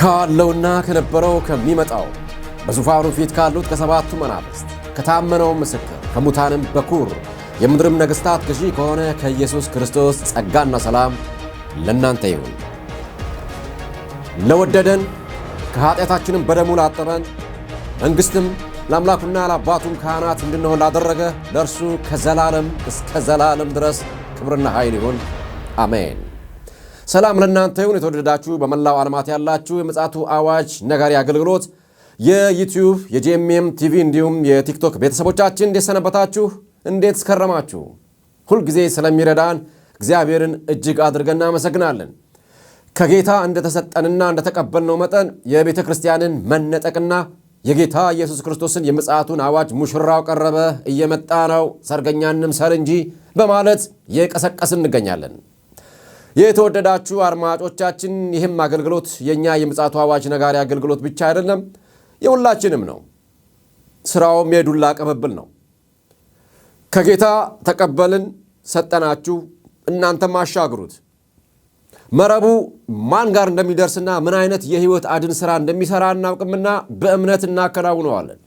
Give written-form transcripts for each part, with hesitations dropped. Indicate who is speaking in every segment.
Speaker 1: ካለውና ከነበረው ከሚመጣው በዙፋኑ ፊት ካሉት ከሰባቱ መናፍስት ከታመነው ምስክር ከሙታንም በኩር የምድርም ነገሥታት ገዢ ከሆነ ከኢየሱስ ክርስቶስ ጸጋና ሰላም ለእናንተ ይሁን። ለወደደን ከኃጢአታችንም በደሙ ላጠበን መንግሥትም ለአምላኩና ለአባቱም ካህናት እንድንሆን ላደረገ ለእርሱ ከዘላለም እስከ ዘላለም ድረስ ክብርና ኃይል ይሁን፣ አሜን። ሰላም ለእናንተ ይሁን። የተወደዳችሁ በመላው ዓለማት ያላችሁ የምፅዓቱ አዋጅ ነጋሪ አገልግሎት የዩቲዩብ የጂኤምኤም ቲቪ እንዲሁም የቲክቶክ ቤተሰቦቻችን እንዴት ሰነበታችሁ? እንዴት ከረማችሁ? ሁልጊዜ ስለሚረዳን እግዚአብሔርን እጅግ አድርገን እናመሰግናለን። ከጌታ እንደተሰጠንና እንደተቀበልነው መጠን የቤተ ክርስቲያንን መነጠቅና የጌታ ኢየሱስ ክርስቶስን የምፅዓቱን አዋጅ ሙሽራው ቀረበ እየመጣ ነው ሰርገኛንም ሰር እንጂ በማለት የቀሰቀስን እንገኛለን። የተወደዳችሁ አድማጮቻችን ይህም አገልግሎት የኛ የምፅዓቱ አዋጅ ነጋሪ አገልግሎት ብቻ አይደለም፣ የሁላችንም ነው። ስራውም የዱላ ቅብብል ነው። ከጌታ ተቀበልን ሰጠናችሁ፣ እናንተም አሻግሩት። መረቡ ማን ጋር እንደሚደርስና ምን አይነት የህይወት አድን ስራ እንደሚሰራ እናውቅምና በእምነት እናከናውነዋለን።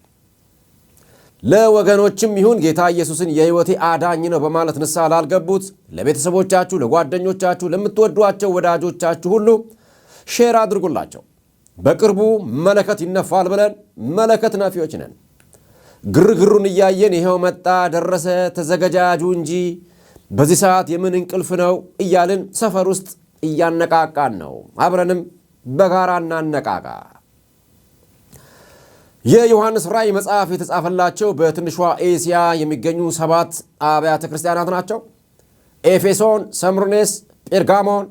Speaker 1: ለወገኖችም ይሁን ጌታ ኢየሱስን የህይወቴ አዳኝ ነው በማለት ንስሐ ላልገቡት ለቤተሰቦቻችሁ፣ ለጓደኞቻችሁ፣ ለምትወዷቸው ወዳጆቻችሁ ሁሉ ሼር አድርጉላቸው። በቅርቡ መለከት ይነፋል ብለን መለከት ነፊዎች ነን። ግርግሩን እያየን ይሄው መጣ ደረሰ ተዘገጃጁ እንጂ በዚህ ሰዓት የምን እንቅልፍ ነው እያልን ሰፈር ውስጥ እያነቃቃን ነው። አብረንም በጋራ እናነቃቃ። የዮሐንስ ራእይ መጽሐፍ የተጻፈላቸው በትንሿ ኤስያ የሚገኙ 7 አብያተ ክርስቲያናት ናቸው። ኤፌሶን፣ ሰምርኔስ፣ ጴርጋሞን፣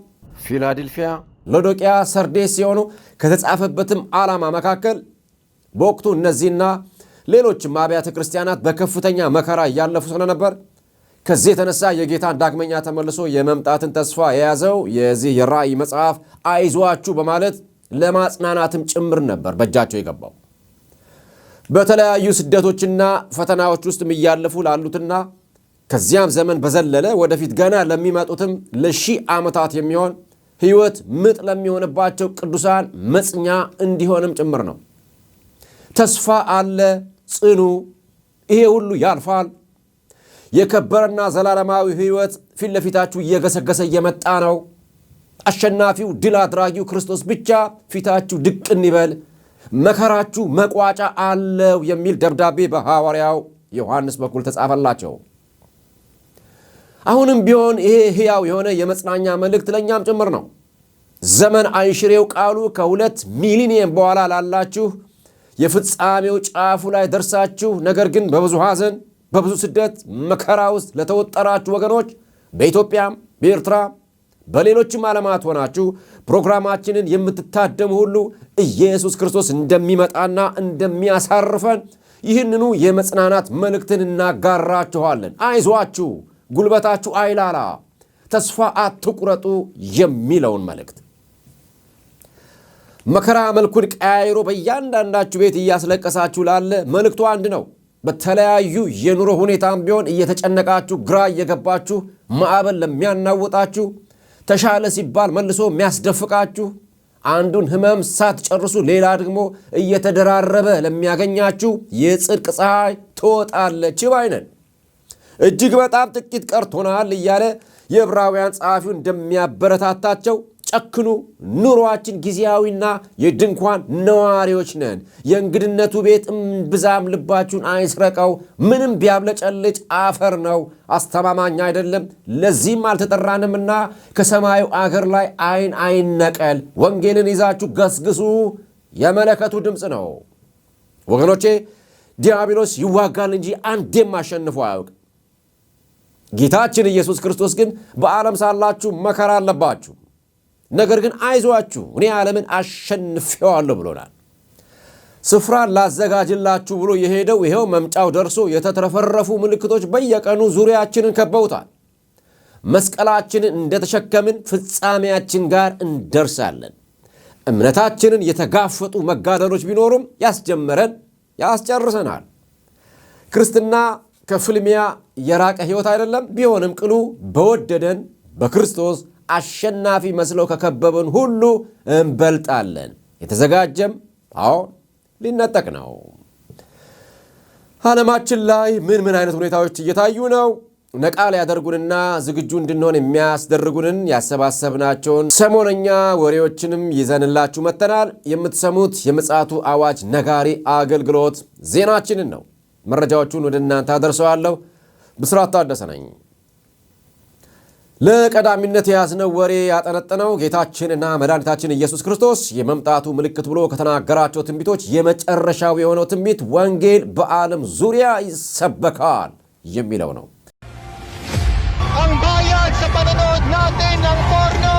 Speaker 1: ፊላዴልፊያ፣ ሎዶቅያ፣ ሰርዴስ ሲሆኑ ከተጻፈበትም ዓላማ መካከል በወቅቱ እነዚህና ሌሎችም አብያተ ክርስቲያናት በከፍተኛ መከራ እያለፉ ስለነበር ከዚህ የተነሳ የጌታን ዳግመኛ ተመልሶ የመምጣትን ተስፋ የያዘው የዚህ የራእይ መጽሐፍ አይዟችሁ በማለት ለማጽናናትም ጭምር ነበር በእጃቸው የገባው። በተለያዩ ስደቶችና ፈተናዎች ውስጥም እያለፉ ላሉትና ከዚያም ዘመን በዘለለ ወደፊት ገና ለሚመጡትም ለ1000 ዓመታት የሚሆን ሕይወት ምጥ ለሚሆንባቸው ቅዱሳን መጽኛ እንዲሆንም ጭምር ነው። ተስፋ አለ፣ ጽኑ፣ ይሄ ሁሉ ያልፋል፣ የከበረና ዘላለማዊ ሕይወት ፊት ለፊታችሁ እየገሰገሰ እየመጣ ነው፣ አሸናፊው ድል አድራጊው ክርስቶስ ብቻ ፊታችሁ ድቅን ይበል፣ መከራችሁ መቋጫ አለው የሚል ደብዳቤ በሐዋርያው ዮሐንስ በኩል ተጻፈላቸው። አሁንም ቢሆን ይሄ ሕያው የሆነ የመጽናኛ መልእክት ለእኛም ጭምር ነው። ዘመን አይሽሬው ቃሉ ከ2 ሚሊኒየም በኋላ ላላችሁ የፍጻሜው ጫፉ ላይ ደርሳችሁ ነገር ግን በብዙ ሐዘን በብዙ ስደት መከራ ውስጥ ለተወጠራችሁ ወገኖች በኢትዮጵያም በኤርትራ በሌሎችም ዓለማት ሆናችሁ ፕሮግራማችንን የምትታደሙ ሁሉ ኢየሱስ ክርስቶስ እንደሚመጣና እንደሚያሳርፈን ይህንኑ የመጽናናት መልእክትን እናጋራችኋለን። አይዟችሁ፣ ጉልበታችሁ አይላላ፣ ተስፋ አትቁረጡ የሚለውን መልእክት መከራ መልኩን ቀያይሮ በእያንዳንዳችሁ ቤት እያስለቀሳችሁ ላለ መልእክቱ አንድ ነው። በተለያዩ የኑሮ ሁኔታም ቢሆን እየተጨነቃችሁ ግራ እየገባችሁ ማዕበል ለሚያናውጣችሁ ተሻለ ሲባል መልሶ የሚያስደፍቃችሁ አንዱን ህመም ሳትጨርሱ ሌላ ደግሞ እየተደራረበ ለሚያገኛችሁ የጽድቅ ፀሐይ ትወጣለች ባይነን። እጅግ በጣም ጥቂት ቀርቶናል እያለ የዕብራውያን ጸሐፊው እንደሚያበረታታቸው ጨክኑ፣ ኑሮአችን ጊዜያዊና የድንኳን ነዋሪዎች ነን፣ የእንግድነቱ ቤት ብዛም ልባችሁን አይስረቀው፣ ምንም ቢያብለጨልጭ አፈር ነው፣ አስተማማኝ አይደለም፣ ለዚህም አልተጠራንምና ከሰማዩ አገር ላይ አይን አይነቀል፣ ወንጌልን ይዛችሁ ገስግሱ፣ የመለከቱ ድምፅ ነው። ወገኖቼ ዲያብሎስ ይዋጋል እንጂ አንዴም አሸንፎ አያውቅ። ጌታችን ኢየሱስ ክርስቶስ ግን በዓለም ሳላችሁ መከራ አለባችሁ፣ ነገር ግን አይዟችሁ እኔ ዓለምን አሸንፌዋለሁ ብሎናል። ስፍራን ላዘጋጅላችሁ ብሎ የሄደው ይሄው መምጫው ደርሶ የተትረፈረፉ ምልክቶች በየቀኑ ዙሪያችንን ከበውታል። መስቀላችንን እንደተሸከምን ፍጻሜያችን ጋር እንደርሳለን። እምነታችንን የተጋፈጡ መጋደሎች ቢኖሩም ያስጀመረን ያስጨርሰናል። ክርስትና ከፍልሚያ የራቀ ሕይወት አይደለም። ቢሆንም ቅሉ በወደደን በክርስቶስ አሸናፊ መስለው ከከበበን ሁሉ እንበልጣለን። የተዘጋጀም ሊነጠቅ ነው። ዓለማችን ላይ ምን አይነት ሁኔታዎች እየታዩ ነው? ነቃ ሊያደርጉንና ዝግጁ እንድንሆን የሚያስደርጉንን ያሰባሰብናቸውን ሰሞነኛ ወሬዎችንም ይዘንላችሁ መጥተናል። የምትሰሙት የምፅዓቱ አዋጅ ነጋሪ አገልግሎት ዜናችንን ነው። መረጃዎቹን ወደ እናንተ አደርሰዋለሁ። ብስራት ታደሰ ነኝ። ለቀዳሚነት የያዝነው ወሬ ያጠነጠነው ጌታችንና መድኃኒታችን ኢየሱስ ክርስቶስ የመምጣቱ ምልክት ብሎ ከተናገራቸው ትንቢቶች የመጨረሻው የሆነው ትንቢት ወንጌል በዓለም ዙሪያ ይሰበካል የሚለው ነው።
Speaker 2: Ang bayad sa panonood natin ng porno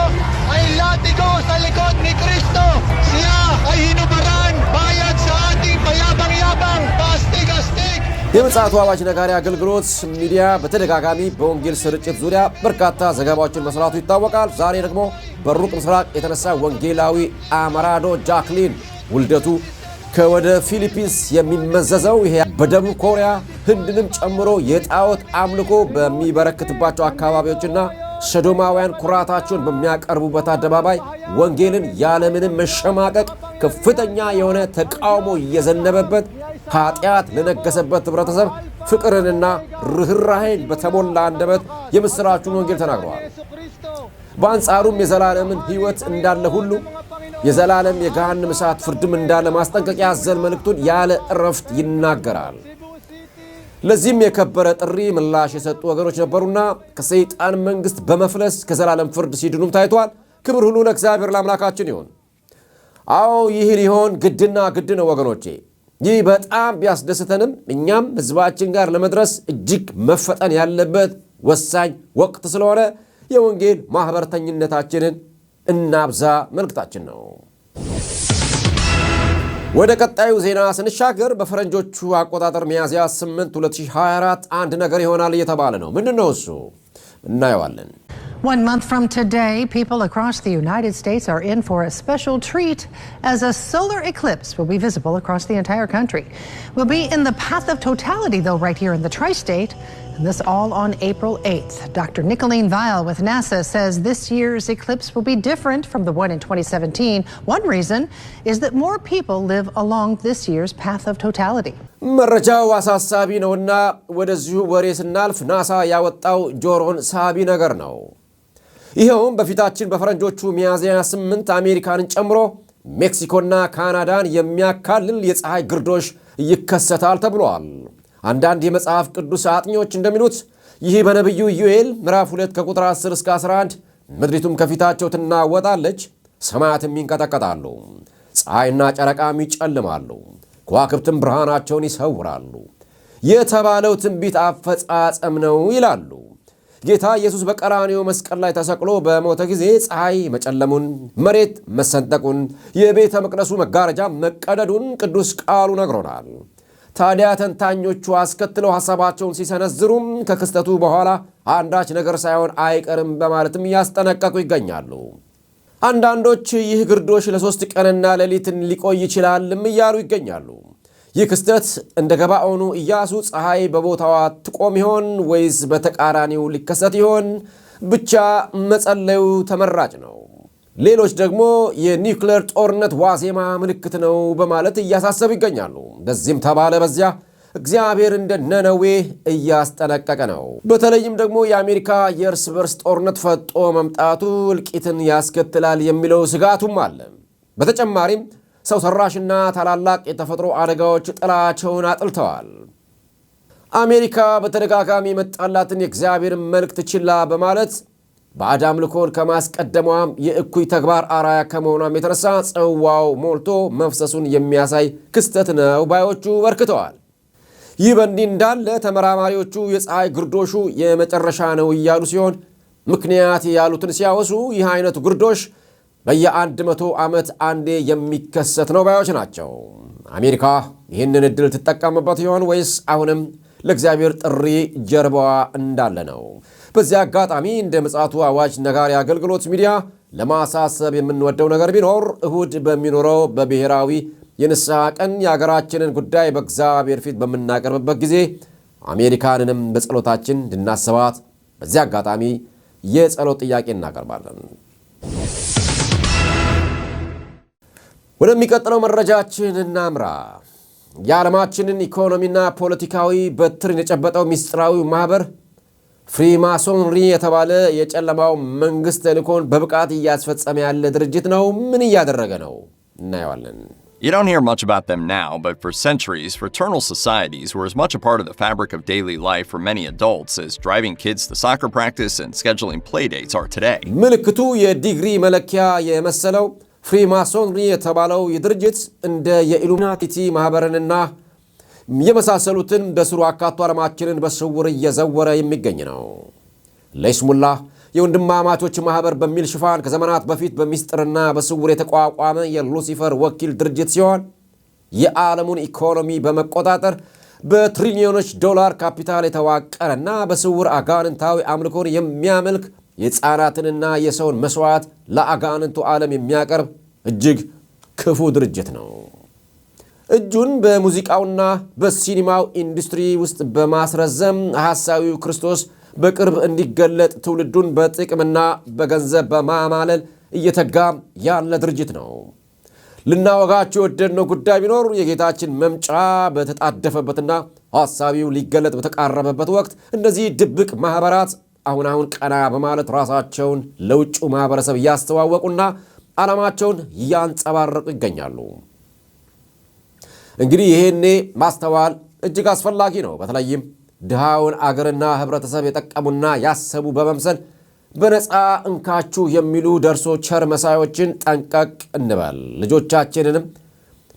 Speaker 2: ay latigo sa likod ni Kristo. Siya ay hinubaran bayad sa ating payabang-yabang pastig-astig.
Speaker 1: የምፅዓቱ አዋጅ ነጋሪ አገልግሎት ሚዲያ በተደጋጋሚ በወንጌል ስርጭት ዙሪያ በርካታ ዘገባዎችን መስራቱ ይታወቃል። ዛሬ ደግሞ በሩቅ ምስራቅ የተነሳ ወንጌላዊ አማራዶ ጃክሊን ውልደቱ ከወደ ፊሊፒንስ የሚመዘዘው ይሄ በደቡብ ኮሪያ ህንድንም ጨምሮ የጣዖት አምልኮ በሚበረክትባቸው አካባቢዎችና ሰዶማውያን ኩራታቸውን በሚያቀርቡበት አደባባይ ወንጌልን ያለምንም መሸማቀቅ ከፍተኛ የሆነ ተቃውሞ እየዘነበበት ኃጢአት ለነገሰበት ህብረተሰብ ፍቅርንና ርኅራኄን በተሞላ አንደበት የምሥራቹን ወንጌል ተናግረዋል። በአንጻሩም የዘላለምን ሕይወት እንዳለ ሁሉ የዘላለም የገሃነም እሳት ፍርድም እንዳለ ማስጠንቀቂያ ያዘለ መልእክቱን ያለ እረፍት ይናገራል። ለዚህም የከበረ ጥሪ ምላሽ የሰጡ ወገኖች ነበሩና ከሰይጣን መንግሥት በመፍለስ ከዘላለም ፍርድ ሲድኑም ታይቷል። ክብር ሁሉ ለእግዚአብሔር ለአምላካችን ይሁን። ይህ ሊሆን ግድና ግድ ነው ወገኖቼ። ይህ በጣም ቢያስደስተንም እኛም ሕዝባችን ጋር ለመድረስ እጅግ መፈጠን ያለበት ወሳኝ ወቅት ስለሆነ የወንጌል ማኅበርተኝነታችንን እናብዛ መልእክታችን ነው። ወደ ቀጣዩ ዜና ስንሻገር በፈረንጆቹ አቆጣጠር ሚያዝያ 8 2024 አንድ ነገር ይሆናል እየተባለ ነው። ምንድነው እሱ? እናየዋለን።
Speaker 3: 1 month from today, people across the United States are in for a special treat as a solar eclipse will be visible across the entire country. We'll be in the path of totality, though, right here in the tri-state, and this all on April 8th. Dr. Nicolene Weil with NASA says this year's eclipse will be different from the one in 2017. One reason is that more people live along this year's path of totality.
Speaker 1: መረጃው አሳሳቢ ነውና ወደዚሁ ወሬ ስናልፍ ናሳ ያወጣው ጆሮን ሳቢ ነገር ነው። ይኸውም በፊታችን በፈረንጆቹ ሚያዝያ 8 አሜሪካንን ጨምሮ ሜክሲኮና ካናዳን የሚያካልል የፀሐይ ግርዶሽ ይከሰታል ተብሏል። አንዳንድ የመጽሐፍ ቅዱስ አጥኚዎች እንደሚሉት ይህ በነቢዩ ኢዩኤል ምዕራፍ 2 ከቁጥር 10 እስከ 11 ምድሪቱም ከፊታቸው ትናወጣለች፣ ሰማያትም ይንቀጠቀጣሉ፣ ፀሐይና ጨረቃም ይጨልማሉ፣ ከዋክብትም ብርሃናቸውን ይሰውራሉ የተባለው ትንቢት አፈጻጸም ነው ይላሉ። ጌታ ኢየሱስ በቀራንዮ መስቀል ላይ ተሰቅሎ በሞተ ጊዜ ፀሐይ መጨለሙን፣ መሬት መሰንጠቁን፣ የቤተ መቅደሱ መጋረጃ መቀደዱን ቅዱስ ቃሉ ነግሮናል። ታዲያ ተንታኞቹ አስከትለው ሐሳባቸውን ሲሰነዝሩም ከክስተቱ በኋላ አንዳች ነገር ሳይሆን አይቀርም በማለትም እያስጠነቀቁ ይገኛሉ። አንዳንዶች ይህ ግርዶሽ ለ3 ቀንና ሌሊትን ሊቆይ ይችላልም እያሉ ይገኛሉ። ይህ ክስተት እንደ ገባዖኑ ኢያሱ ፀሐይ በቦታዋ ትቆም ይሆን ወይስ በተቃራኒው ሊከሰት ይሆን? ብቻ መጸለዩ ተመራጭ ነው። ሌሎች ደግሞ የኒውክሌር ጦርነት ዋዜማ ምልክት ነው በማለት እያሳሰቡ ይገኛሉ። በዚህም ተባለ በዚያ እግዚአብሔር እንደ ነነዌ እያስጠነቀቀ ነው። በተለይም ደግሞ የአሜሪካ የእርስ በርስ ጦርነት ፈጦ መምጣቱ እልቂትን ያስከትላል የሚለው ስጋቱም አለ። በተጨማሪም ሰው ሰራሽና ታላላቅ የተፈጥሮ አደጋዎች ጥላቸውን አጥልተዋል። አሜሪካ በተደጋጋሚ የመጣላትን የእግዚአብሔርን መልእክት ችላ በማለት ባዕድ አምልኮን ከማስቀደሟም የእኩይ ተግባር አራያ ከመሆኗም የተነሳ ጽዋው ሞልቶ መፍሰሱን የሚያሳይ ክስተት ነው ባዮቹ በርክተዋል። ይህ በእንዲህ እንዳለ ተመራማሪዎቹ የፀሐይ ግርዶሹ የመጨረሻ ነው እያሉ ሲሆን ምክንያት ያሉትን ሲያወሱ ይህ አይነቱ ግርዶሽ በየ100 ዓመት አንዴ የሚከሰት ነው ባዮች ናቸው። አሜሪካ ይህንን ዕድል ትጠቀምበት ይሆን ወይስ አሁንም ለእግዚአብሔር ጥሪ ጀርባዋ እንዳለ ነው? በዚህ አጋጣሚ እንደ ምፅዓቱ አዋጅ ነጋሪ አገልግሎት ሚዲያ ለማሳሰብ የምንወደው ነገር ቢኖር እሁድ በሚኖረው በብሔራዊ የንስሐ ቀን የሀገራችንን ጉዳይ በእግዚአብሔር ፊት በምናቀርብበት ጊዜ አሜሪካንንም በጸሎታችን እንድናስባት በዚህ አጋጣሚ የጸሎት ጥያቄ እናቀርባለን። ወደሚቀጥለው መረጃችን እናምራ። የዓለማችንን ኢኮኖሚና ፖለቲካዊ በትርን የጨበጠው ሚስጥራዊ ማህበር ፍሪማሶንሪ የተባለ የጨለማው መንግስት ተልእኮን በብቃት እያስፈጸመ ያለ ድርጅት ነው። ምን እያደረገ ነው? እናየዋለን።
Speaker 4: You don't hear much about them now, but for centuries, fraternal societies were as much a part of the fabric of daily life for many adults as driving kids to soccer practice and scheduling playdates are today.
Speaker 1: ምልክቱ የዲግሪ መለኪያ የመሰለው ፍሪማሶንሪ የተባለው የድርጅት እንደ የኢሉሚናቲ ማህበርንና የመሳሰሉትን በስሩ አካቶ ዓለማችንን በስውር እየዘወረ የሚገኝ ነው። ለይስሙላ የወንድማማቾች ማህበር በሚል ሽፋን ከዘመናት በፊት በሚስጥርና በስውር የተቋቋመ የሉሲፈር ወኪል ድርጅት ሲሆን የዓለሙን ኢኮኖሚ በመቆጣጠር በትሪሊዮኖች ዶላር ካፒታል የተዋቀረና በስውር አጋንንታዊ አምልኮን የሚያመልክ የሕፃናትንና የሰውን መስዋዕት ለአጋንንቱ ዓለም የሚያቀርብ እጅግ ክፉ ድርጅት ነው። እጁን በሙዚቃውና በሲኒማው ኢንዱስትሪ ውስጥ በማስረዘም ሐሳዊው ክርስቶስ በቅርብ እንዲገለጥ ትውልዱን በጥቅምና በገንዘብ በማማለል እየተጋ ያለ ድርጅት ነው። ልናወጋችሁ የወደድነው ጉዳይ ቢኖር የጌታችን መምጫ በተጣደፈበትና ሐሳቢው ሊገለጥ በተቃረበበት ወቅት እነዚህ ድብቅ ማኅበራት አሁን ቀና በማለት ራሳቸውን ለውጩ ማኅበረሰብ እያስተዋወቁና ዓላማቸውን እያንጸባረቁ ይገኛሉ። እንግዲህ ይሄኔ ማስተዋል እጅግ አስፈላጊ ነው። በተለይም ድሃውን አገርና ህብረተሰብ የጠቀሙና ያሰቡ በመምሰል በነፃ እንካችሁ የሚሉ ደርሶ ቸር መሳዮችን ጠንቀቅ እንበል። ልጆቻችንንም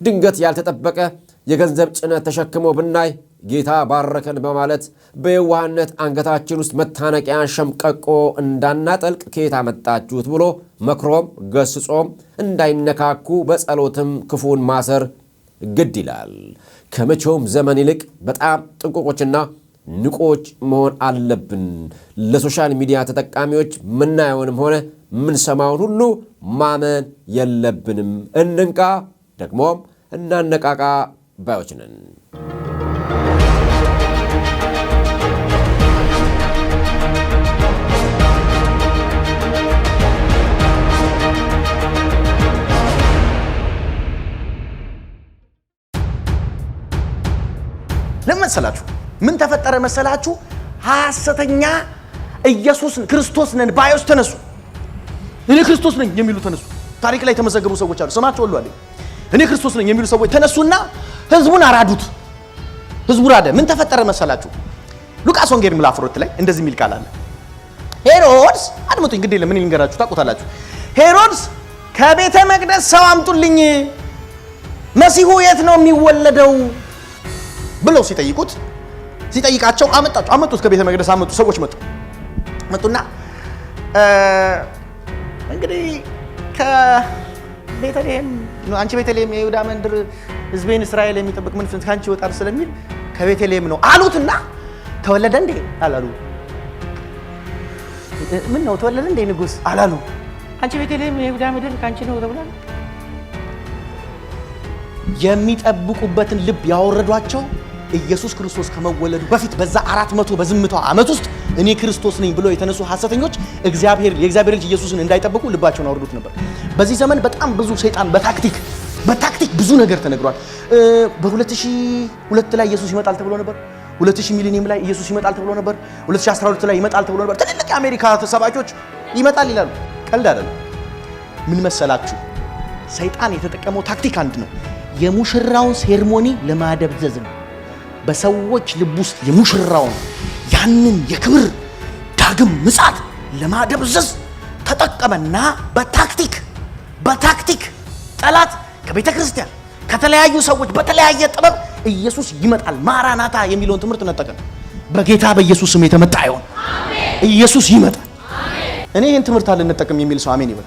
Speaker 1: ድንገት ያልተጠበቀ የገንዘብ ጭነት ተሸክሞ ብናይ ጌታ ባረከን በማለት በየዋህነት አንገታችን ውስጥ መታነቂያን ሸምቀቆ እንዳናጠልቅ ከየት አመጣችሁት ብሎ መክሮም ገስጾም እንዳይነካኩ በጸሎትም ክፉን ማሰር ግድ ይላል። ከመቼውም ዘመን ይልቅ በጣም ጥንቁቆችና ንቆች መሆን አለብን። ለሶሻል ሚዲያ ተጠቃሚዎች ምናየውንም ሆነ ምንሰማውን ሁሉ ማመን የለብንም። እንንቃ፣ ደግሞም እናነቃቃ ባዮች ነን።
Speaker 5: ለመሰላችሁ ምን ተፈጠረ መሰላችሁ? ሐሰተኛ ኢየሱስ ክርስቶስ ነን ባዮች ተነሱ። እኔ ክርስቶስ ነኝ የሚሉ ተነሱ። ታሪክ ላይ የተመዘገቡ ሰዎች አሉ። ስማቸው ሁሉ አለ። እኔ ክርስቶስ ነኝ የሚሉ ሰዎች ተነሱና ህዝቡን አራዱት። ህዝቡ ራደ። ምን ተፈጠረ መሰላችሁ? ሉቃስ ወንጌል ምዕራፍ 4 ላይ እንደዚህ የሚል ቃል አለ። ሄሮድስ አድምጡኝ፣ ግድ የለም ምን ልንገራችሁ ታውቁታላችሁ። ሄሮድስ ከቤተ መቅደስ ሰው አምጡልኝ፣ መሲሁ የት ነው የሚወለደው ብለው ሲጠይቃቸው አመጡት። ከቤተ መቅደስ አመጡ። ሰዎች መጡና እንግዲህ ከቤተልሔም አንቺ ቤተልሔም የይሁዳ መንደር ሕዝቤን እስራኤል የሚጠብቅ መንፈስ ካንቺ ይወጣል ስለሚል ከቤተልሔም ነው አሉትና ተወለደ እንዴ አላሉ። ምን ነው ተወለደ እንዴ ንጉስ አላሉ። አንቺ ቤተልሔም የይሁዳ መንደር ካንቺ ነው ተብሏል። የሚጠብቁበትን ልብ ያወረዷቸው ኢየሱስ ክርስቶስ ከመወለዱ በፊት በዛ 400 በዝምታው ዓመት ውስጥ እኔ ክርስቶስ ነኝ ብለው የተነሱ ሐሰተኞች የእግዚአብሔር ልጅ ኢየሱስን እንዳይጠብቁ ልባቸውን አወርዱት ነበር። በዚህ ዘመን በጣም ብዙ ሰይጣን በታክቲክ ብዙ ነገር ተነግሯል። በ2002 ላይ ኢየሱስ ይመጣል ተብሎ ነበር። 2000 ሚሊኒየም ላይ ኢየሱስ ይመጣል ተብሎ ነበር። 2012 ላይ ይመጣል ተብሎ ነበር። ትልልቅ የአሜሪካ ተሰባኪዎች ይመጣል ይላሉ። ቀልድ አይደለም። ምን መሰላችሁ? ሰይጣን የተጠቀመው ታክቲክ አንድ ነው። የሙሽራውን ሴርሞኒ ለማደብዘዝ ነው። በሰዎች ልብ ውስጥ የሙሽራውን ያንን የክብር ዳግም ምጽአት ለማደብዘዝ ተጠቀመና በታክቲክ ጠላት ከቤተ ክርስቲያን ከተለያዩ ሰዎች በተለያየ ጥበብ ኢየሱስ ይመጣል ማራናታ የሚለውን ትምህርት ነጠቀን። በጌታ በኢየሱስ ስም የተመጣ ይሁን። ኢየሱስ ይመጣል። እኔ ይህን ትምህርት አልነጠቅም የሚል ሰው አሜን ይበል።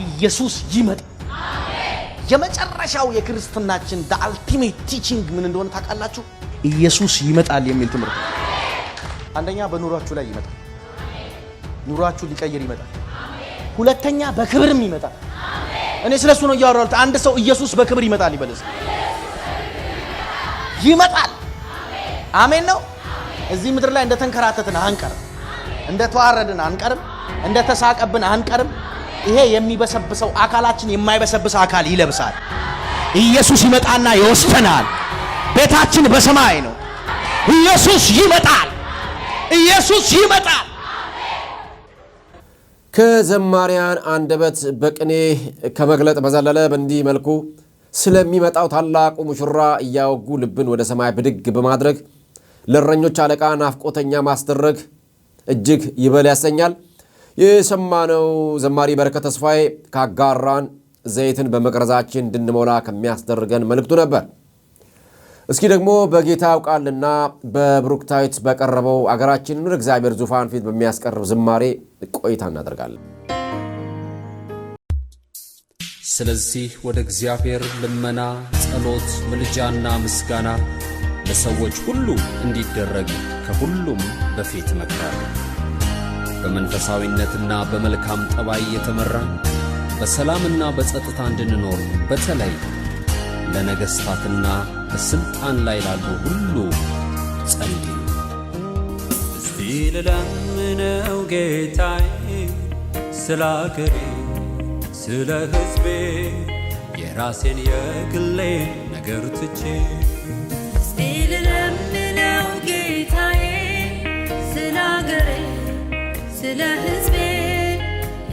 Speaker 5: ኢየሱስ ይመጣል። የመጨረሻው የክርስትናችን the ultimate teaching ምን እንደሆነ ታውቃላችሁ? ኢየሱስ ይመጣል የሚል ትምህርት። አንደኛ በኑሯችሁ ላይ ይመጣል። ኑሯችሁ ሊቀይር ይመጣል። ሁለተኛ በክብርም ይመጣል። እኔ ስለሱ ነው እያወራሁት። አንድ ሰው ኢየሱስ በክብር ይመጣል ይበልስ። ይመጣል። አሜን ነው። እዚህ ምድር ላይ እንደተንከራተትን አንቀርም፣ እንደተዋረድን አንቀርም፣ እንደተሳቀብን አንቀርም። ይሄ የሚበሰብሰው አካላችን የማይበሰብስ አካል ይለብሳል። ኢየሱስ ይመጣና ይወስደናል። ቤታችን በሰማይ ነው። ኢየሱስ ይመጣል። ኢየሱስ ይመጣል።
Speaker 1: ከዘማሪያን አንደበት በቅኔ ከመግለጥ በዘለለ በእንዲህ መልኩ ስለሚመጣው ታላቁ ሙሽራ እያወጉ ልብን ወደ ሰማይ ብድግ በማድረግ ለእረኞች አለቃ ናፍቆተኛ ማስደረግ እጅግ ይበል ያሰኛል። የሰማነው ዘማሪ በረከት ተስፋዬ ካጋራን ዘይትን በመቅረዛችን እንድንሞላ ከሚያስደርገን መልእክቱ ነበር። እስኪ ደግሞ በጌታ ያውቃልና በብሩክታይት በቀረበው አገራችንን ወደ እግዚአብሔር ዙፋን ፊት በሚያስቀርብ ዝማሬ ቆይታ እናደርጋለን።
Speaker 6: ስለዚህ ወደ እግዚአብሔር ልመና፣ ጸሎት፣ ምልጃና ምስጋና ለሰዎች ሁሉ እንዲደረግ ከሁሉም በፊት እመክራለሁ። በመንፈሳዊነትና በመልካም ጠባይ የተመራን በሰላምና በጸጥታ እንድንኖር በተለይ ለነገሥታትና በሥልጣን ላይ ላሉ ሁሉ ጸልዩ።
Speaker 7: እስቲ ልለምነው ጌታዬ ስለ አገሬ ስለ ሕዝቤ የራሴን የግሌን ነገር ትቼ
Speaker 8: እስቲ ልለምነው ጌታዬ ስለ አገሬ ስለ ሕዝቤ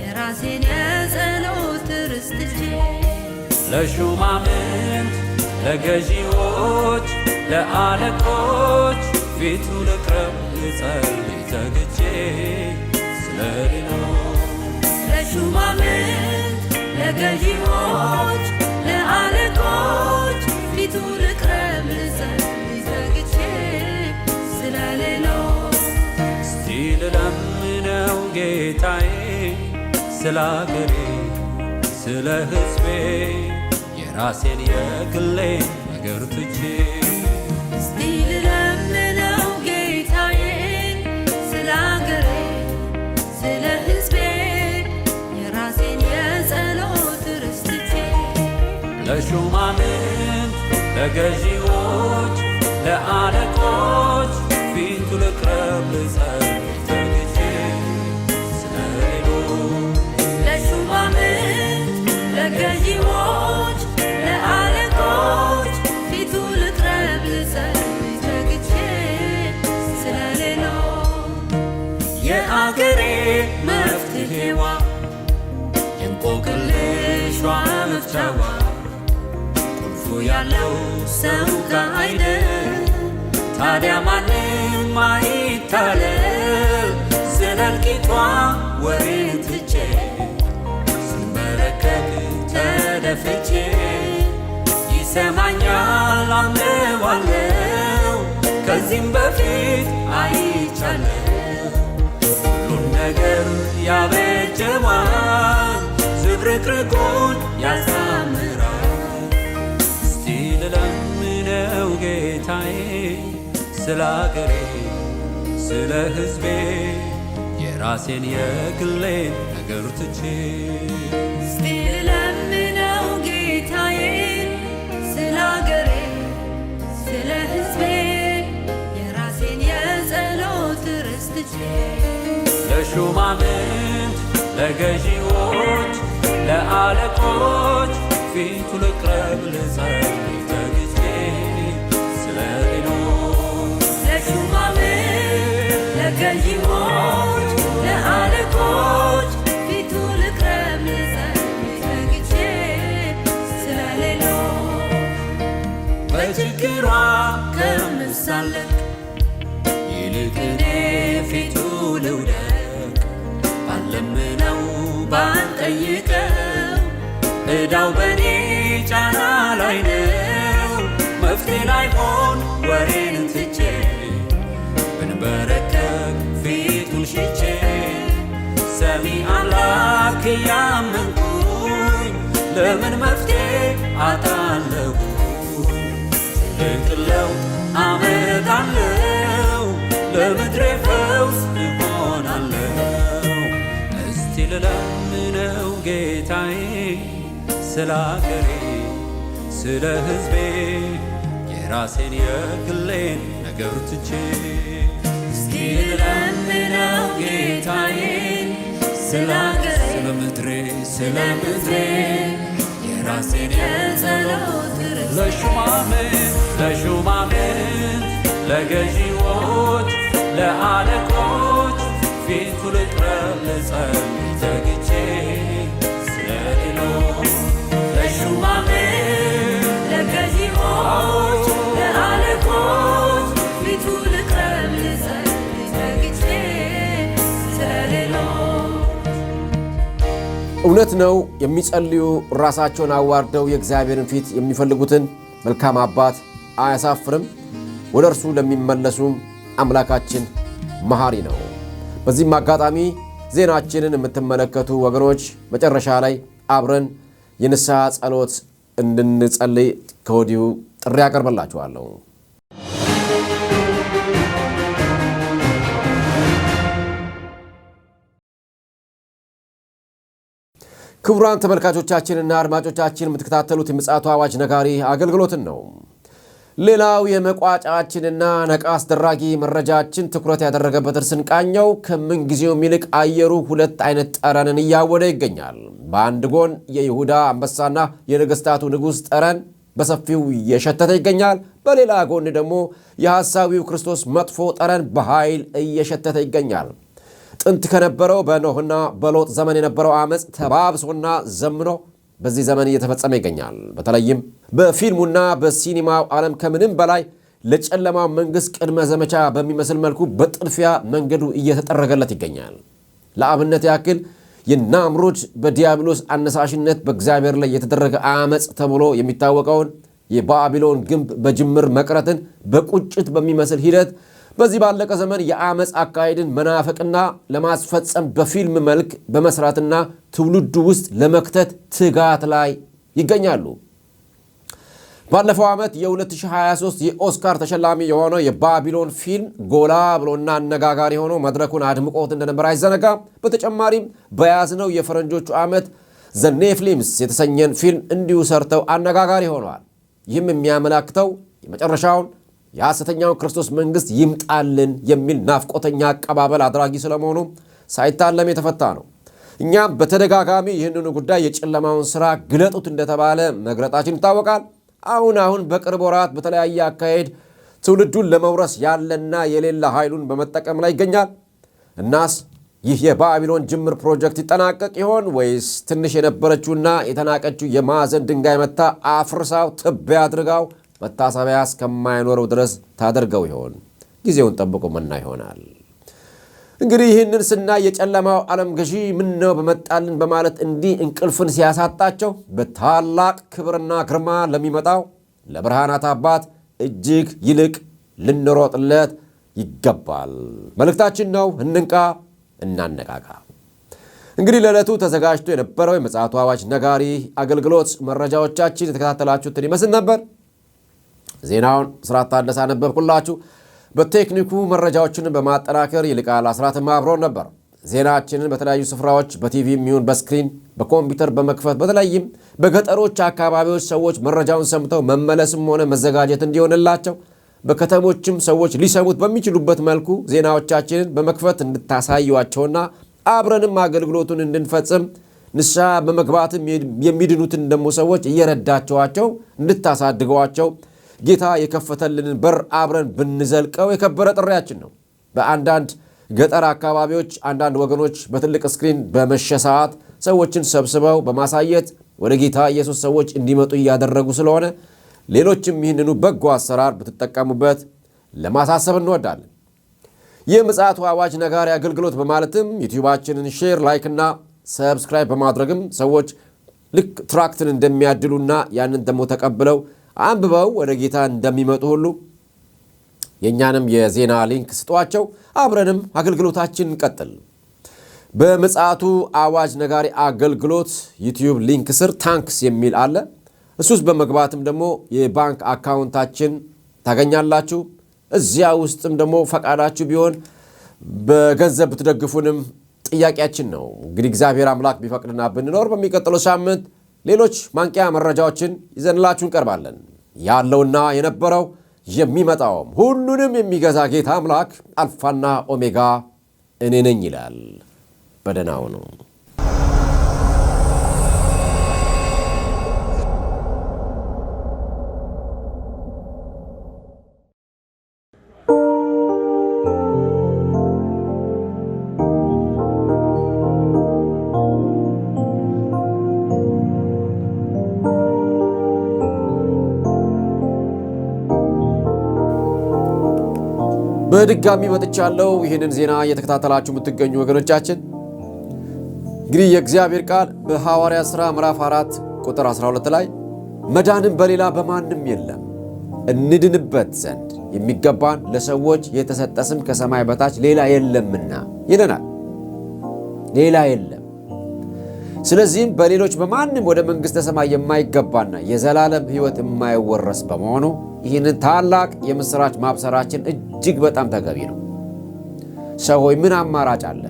Speaker 8: የራሴን የጸሎት ርስት ትቼ
Speaker 7: ለሹማምንት ለገዢዎች ለአለቆች ፊቱ ልቅረብ ልጸልይ ተግቼ ስለሌሎች
Speaker 8: ለሹማምንት ለገዢዎች ለአለቆች ፊቱ ልቅረብ ልጸልይ ተግቼ ስለሌሎች
Speaker 7: እስቲ ልለምነው ጌታዬ ስለ አገሬ ስለ ሕዝቤ የራሴን የግሌን ነገር ትቼ
Speaker 8: እስቲ ልለምነው ጌታዬ ስለ አገሬ ስለ ሕዝቤ የራሴን የጸሎት ርስት ትቼ
Speaker 7: ለሹማምንት ለገዢዎች ለአለቆች ፊቱ ልቅረብ ልጸልይ ተግቼ ስለሌሎች
Speaker 8: ለሹማምንት ለገዢዎች ለአለቆች ፊቱ ልቅረብ ልጸልይ ተግቼ ስለሌሎች
Speaker 7: የአገሬ መፍትሔዋ የእንቆቅልሿ መፍቻዋ ቁልፉ ያለው ሰው ጋር አይደል? ታዲያ ማንም አይታለል። ስለ እልቂቷ ወሬን ትቼ ስንበረከክ ተደፍቼ ይሰማኛል አምነዋለው። ከዚህም በፊት አይቻለው ሁሉን ነገር ያበጀዋል፣ ዝብርቅርቁን ያሳምራል። እስቲ ልለምነው ጌታዬ ስለ አገሬ ስለ ሕዝቤ የራሴን የግሌን ነገር ትቼ
Speaker 8: እስቲ ልለምነው ጌታዬ ስለ አገሬ ስለ ሕዝቤ የራሴን የጸሎት ርስት ትቼ
Speaker 7: ለሹማምንት ለገዢዎች ለአለቆች ፊቱ ልቅረብ ልጸልይ ተግቼ ስለሌሎች
Speaker 8: ለሹማምንት ለገዢዎች ለአለቆች ፊቱ ልቅረብ ልጸልይ ተግቼ ስለሌሎች
Speaker 7: በችግሯ ከምሳለቅ ይልቅ እኔ ፊቱ ልውደቅ ባለምነው ባንጠይቀው ዕዳው በኔ ጫና ላይ ነው። መፍትሔ ላይሆን ወሬን ትቼ ብንበረከክ ፊቱን ሽቼ ሰሚ አምላክ እያመንኩኝ ለምን መፍትሔ አጣለሁ? ትልቅ ለውጥ አመጣለሁ፣ ለምድሬ ፈውስ እሆናለሁ። እስቲ ልለምነው ጌታዬ ስለ አገሬ ስለ ሕዝቤ የራሴን የግሌን ነገር ትቼ
Speaker 8: እስቲ ልለምነው ጌታዬ ስለ አገሬ
Speaker 7: ስለ ምድሬ ስለ ምድሬ የራሴን
Speaker 8: የጸሎት ርዕስ
Speaker 7: ለሹማምንት ለገዢዎች ለአለቆች ፊቱ ልቅረብ ልጸልይ ተግቼ ስለ ሌሎች
Speaker 8: ለሹማምንት ለገዢዎች ለአለቆች ፊቱ ልቅረብ ልጸልይ ተግቼ ስለ ሌሎች።
Speaker 1: እውነት ነው። የሚጸልዩ ራሳቸውን አዋርደው የእግዚአብሔርን ፊት የሚፈልጉትን መልካም አባት አያሳፍርም። ወደ እርሱ ለሚመለሱም አምላካችን መሐሪ ነው። በዚህም አጋጣሚ ዜናችንን የምትመለከቱ ወገኖች መጨረሻ ላይ አብረን የንስሐ ጸሎት እንድንጸልይ ከወዲሁ ጥሪ ያቀርብላችኋለሁ። ክቡራን ተመልካቾቻችንና አድማጮቻችን የምትከታተሉት የምፅዓቱ አዋጅ ነጋሪ አገልግሎትን ነው። ሌላው የመቋጫችንና ነቃ አስደራጊ መረጃችን ትኩረት ያደረገበትን ስንቃኘው ከምንጊዜውም ይልቅ አየሩ ሁለት አይነት ጠረንን እያወደ ይገኛል። በአንድ ጎን የይሁዳ አንበሳና የነገስታቱ ንጉሥ ጠረን በሰፊው እየሸተተ ይገኛል። በሌላ ጎን ደግሞ የሐሳዊው ክርስቶስ መጥፎ ጠረን በኃይል እየሸተተ ይገኛል። ጥንት ከነበረው በኖህና በሎጥ ዘመን የነበረው አመፅ ተባብሶና ዘምኖ በዚህ ዘመን እየተፈጸመ ይገኛል። በተለይም በፊልሙና በሲኒማው ዓለም ከምንም በላይ ለጨለማው መንግሥት ቅድመ ዘመቻ በሚመስል መልኩ በጥድፊያ መንገዱ እየተጠረገለት ይገኛል። ለአብነት ያክል የናምሩድ በዲያብሎስ አነሳሽነት በእግዚአብሔር ላይ የተደረገ አመፅ ተብሎ የሚታወቀውን የባቢሎን ግንብ በጅምር መቅረትን በቁጭት በሚመስል ሂደት በዚህ ባለቀ ዘመን የአመፅ አካሄድን መናፈቅና ለማስፈጸም በፊልም መልክ በመስራትና ትውልዱ ውስጥ ለመክተት ትጋት ላይ ይገኛሉ። ባለፈው ዓመት የ2023 የኦስካር ተሸላሚ የሆነው የባቢሎን ፊልም ጎላ ብሎና አነጋጋሪ ሆኖ መድረኩን አድምቆት እንደነበር አይዘነጋም። በተጨማሪም በያዝነው የፈረንጆቹ ዓመት ዘ ኔፍሊምስ የተሰኘን ፊልም እንዲሁ ሰርተው አነጋጋሪ ሆነዋል። ይህም የሚያመላክተው የመጨረሻውን የሐሰተኛውን ክርስቶስ መንግሥት ይምጣልን የሚል ናፍቆተኛ አቀባበል አድራጊ ስለመሆኑ ሳይታለም የተፈታ ነው። እኛም በተደጋጋሚ ይህንኑ ጉዳይ የጨለማውን ሥራ ግለጡት እንደተባለ መግለጣችን ይታወቃል። አሁን በቅርብ ወራት በተለያየ አካሄድ ትውልዱን ለመውረስ ያለና የሌላ ኃይሉን በመጠቀም ላይ ይገኛል። እናስ ይህ የባቢሎን ጅምር ፕሮጀክት ይጠናቀቅ ይሆን ወይስ ትንሽ የነበረችውና የተናቀችው የማዕዘን ድንጋይ መታ አፍርሳው ትቢያ አድርጋው መታሰቢያ እስከማይኖረው ድረስ ታደርገው ይሆን? ጊዜውን ጠብቆ መና ይሆናል። እንግዲህ ይህንን ስናይ የጨለማው ዓለም ገዢ ምን ነው በመጣልን በማለት እንዲህ እንቅልፍን ሲያሳጣቸው በታላቅ ክብርና ግርማ ለሚመጣው ለብርሃናት አባት እጅግ ይልቅ ልንሮጥለት ይገባል። መልእክታችን ነው። እንንቃ፣ እናነቃቃ። እንግዲህ ለዕለቱ ተዘጋጅቶ የነበረው የምፅዓቱ አዋጅ ነጋሪ አገልግሎት መረጃዎቻችን የተከታተላችሁትን ይመስል ነበር። ዜናውን ስራት ታደሰ አነበብኩላችሁ። በቴክኒኩ መረጃዎችን በማጠናከር ይልቃል አስራትም አብሮን ነበር። ዜናችንን በተለያዩ ስፍራዎች በቲቪ የሚሆን በስክሪን በኮምፒውተር በመክፈት በተለይም በገጠሮች አካባቢዎች ሰዎች መረጃውን ሰምተው መመለስም ሆነ መዘጋጀት እንዲሆንላቸው በከተሞችም ሰዎች ሊሰሙት በሚችሉበት መልኩ ዜናዎቻችንን በመክፈት እንድታሳዩዋቸውና አብረንም አገልግሎቱን እንድንፈጽም ንስሐ በመግባትም የሚድኑትን ደግሞ ሰዎች እየረዳቸዋቸው እንድታሳድገዋቸው ጌታ የከፈተልንን በር አብረን ብንዘልቀው የከበረ ጥሪያችን ነው። በአንዳንድ ገጠር አካባቢዎች አንዳንድ ወገኖች በትልቅ ስክሪን በመሸ ሰዓት ሰዎችን ሰብስበው በማሳየት ወደ ጌታ ኢየሱስ ሰዎች እንዲመጡ እያደረጉ ስለሆነ ሌሎችም ይህንኑ በጎ አሰራር ብትጠቀሙበት ለማሳሰብ እንወዳለን። ይህ ምፅዓቱ አዋጅ ነጋሪ አገልግሎት በማለትም ዩቲዩባችንን ሼር፣ ላይክ እና ሰብስክራይብ በማድረግም ሰዎች ልክ ትራክትን እንደሚያድሉና ያንን ደግሞ ተቀብለው አንብበው ወደ ጌታ እንደሚመጡ ሁሉ የእኛንም የዜና ሊንክ ስጧቸው። አብረንም አገልግሎታችን እንቀጥል። በምፅዓቱ አዋጅ ነጋሪ አገልግሎት ዩቲዩብ ሊንክ ስር ታንክስ የሚል አለ። እሱስ በመግባትም ደግሞ የባንክ አካውንታችን ታገኛላችሁ። እዚያ ውስጥም ደግሞ ፈቃዳችሁ ቢሆን በገንዘብ ብትደግፉንም ጥያቄያችን ነው። እንግዲህ እግዚአብሔር አምላክ ቢፈቅድና ብንኖር በሚቀጥለው ሳምንት ሌሎች ማንቂያ መረጃዎችን ይዘንላችሁ እንቀርባለን። ያለውና የነበረው የሚመጣውም ሁሉንም የሚገዛ ጌታ አምላክ አልፋና ኦሜጋ እኔ ነኝ ይላል። በደህና ሁኑ። በድጋሚ መጥቻለሁ። ይህንን ዜና እየተከታተላችሁ የምትገኙ ወገኖቻችን እንግዲህ የእግዚአብሔር ቃል በሐዋርያት ሥራ ምዕራፍ 4 ቁጥር 12 ላይ መዳንም በሌላ በማንም የለም እንድንበት ዘንድ የሚገባን ለሰዎች የተሰጠ ስም ከሰማይ በታች ሌላ የለምና ይለናል። ሌላ የለም። ስለዚህም በሌሎች በማንም ወደ መንግሥተ ሰማይ የማይገባና የዘላለም ሕይወት የማይወረስ በመሆኑ ይህንን ታላቅ የምሥራች ማብሰራችን እጅግ በጣም ተገቢ ነው። ሰው ሆይ ምን አማራጭ አለ?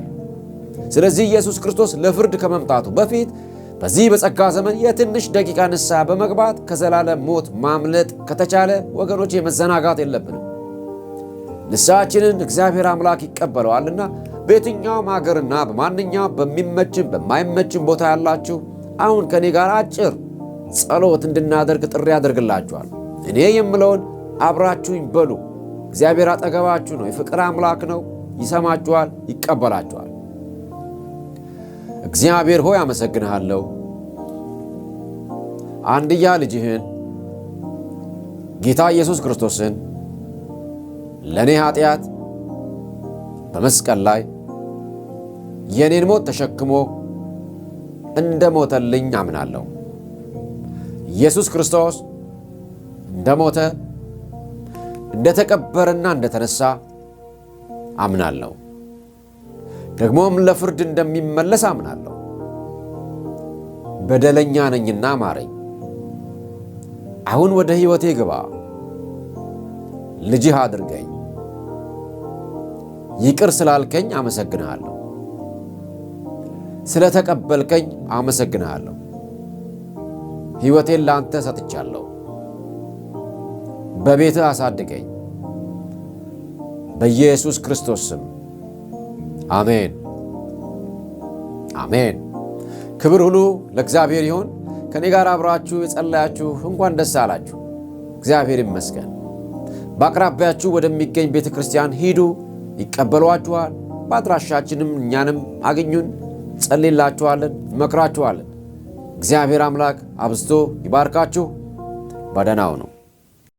Speaker 1: ስለዚህ ኢየሱስ ክርስቶስ ለፍርድ ከመምጣቱ በፊት በዚህ በጸጋ ዘመን የትንሽ ደቂቃ ንስሐ በመግባት ከዘላለም ሞት ማምለጥ ከተቻለ ወገኖቼ መዘናጋት የለብንም። ንስሐችንን እግዚአብሔር አምላክ ይቀበለዋልና በየትኛውም ሀገርና በማንኛውም በሚመችም በማይመችም ቦታ ያላችሁ አሁን ከኔ ጋር አጭር ጸሎት እንድናደርግ ጥሪ ያደርግላችኋል። እኔ የምለውን አብራችሁኝ በሉ። እግዚአብሔር አጠገባችሁ ነው። የፍቅር አምላክ ነው። ይሰማችኋል፣ ይቀበላችኋል። እግዚአብሔር ሆይ አመሰግንሃለሁ። አንድያ ልጅህን ጌታ ኢየሱስ ክርስቶስን ለእኔ ኃጢአት በመስቀል ላይ የኔን ሞት ተሸክሞ እንደ ሞተልኝ አምናለሁ። ኢየሱስ ክርስቶስ እንደ ሞተ እንደ ተቀበረና እንደ ተነሳ አምናለሁ። ደግሞም ለፍርድ እንደሚመለስ አምናለሁ። በደለኛ ነኝና ማረኝ። አሁን ወደ ሕይወቴ ግባ፣ ልጅህ አድርገኝ። ይቅር ስላልከኝ አመሰግንሃለሁ። ስለ ተቀበልከኝ አመሰግንሃለሁ። ሕይወቴን ለአንተ ሰጥቻለሁ። በቤትህ አሳድገኝ። በኢየሱስ ክርስቶስ ስም አሜን፣ አሜን። ክብር ሁሉ ለእግዚአብሔር ይሁን። ከኔ ጋር አብራችሁ የጸለያችሁ እንኳን ደስ አላችሁ። እግዚአብሔር ይመስገን። በአቅራቢያችሁ ወደሚገኝ ቤተ ክርስቲያን ሂዱ፣ ይቀበሏችኋል። በአድራሻችንም እኛንም አግኙን፣ ጸልይላችኋለን፣ መክራችኋለን። እግዚአብሔር አምላክ አብዝቶ ይባርካችሁ። በደህና ሁኑ።